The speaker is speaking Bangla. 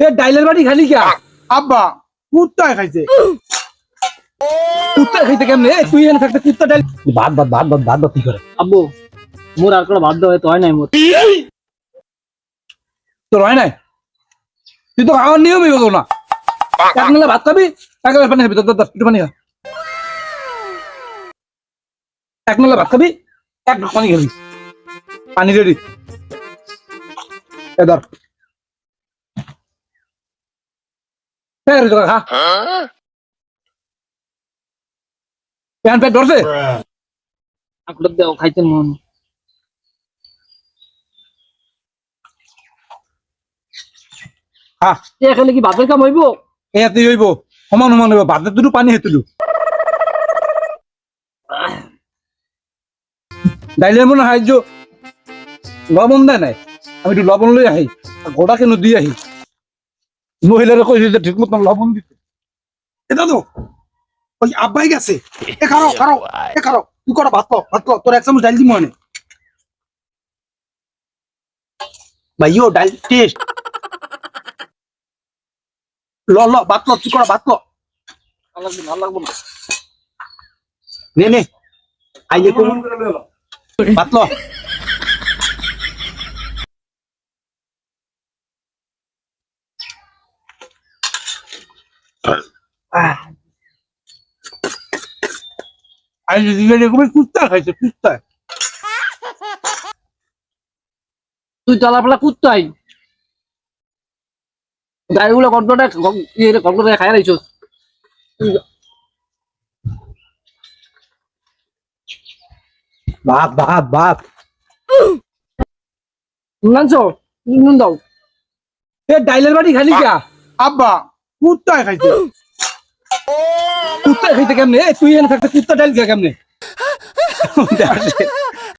এ ডাইলের বাড়ি খালি কে আব্বা কুত্তায় খাইছে। কুত্তা খাইতে কেমনে তুই এনে থাকতে কুত্তা ডাইল ভাত ভাত ভাত ভাত ভাত ভাত কি করে আব্বু মোর আর কোনো বাধ্য হয় তো হয় নাই মোর। তোর হয় নাই তুই তো খাওয়ার নিয়মই হলো না এক নালে ভাত খাবি এক নালে পানি খাবি তোর একটু পানি খা এক নালে ভাত খাবি এক ঢোক পানি খাবি পানি রেডি এ ধর খা প্যান প্যাট ধরছে আকড় দেও খাইতে মন। হ্যাঁ এখানে কি ভাতের কাম হইব? এতে হইব সমান সমান হইব ভাতের দুটো পানি হেতুলু ডাইলের মনে সাহায্য লবণ দেয় নাই আমি একটু লবণ লই আহি গোটা কেন দিয়ে আহি মহিলারা কইছে যে ঠিক মতন লবণ দিতে এটা তো ওই আব্বাই গেছে। এ খারো খারো এ খারো তুই কর ভাত কর তোর এক চামচ ডাল দি মনে ভাইও ডাল টেস্ট ল ল ভাত ল তুই কর ভাত ল ভালো লাগবো না। নে নে আইলে কোন ভাত ল আই দিলে এরকম কুত্তা খাইছে কুত্তা তুই চালাপালা কুত্তাই গাড়িগুলো কন্ট্রোলটা কন্ট্রোল খাই রাইছস। ভাত ভাত ভাত নানছো নুন দাও। এ ডাইলের বাড়ি খালি কে আব্বা কুত্তায় খাইছে। কুত্তা খাইতে কেমনে তুই এনে থাকতে কুত্তা ডাইল কে কেমনে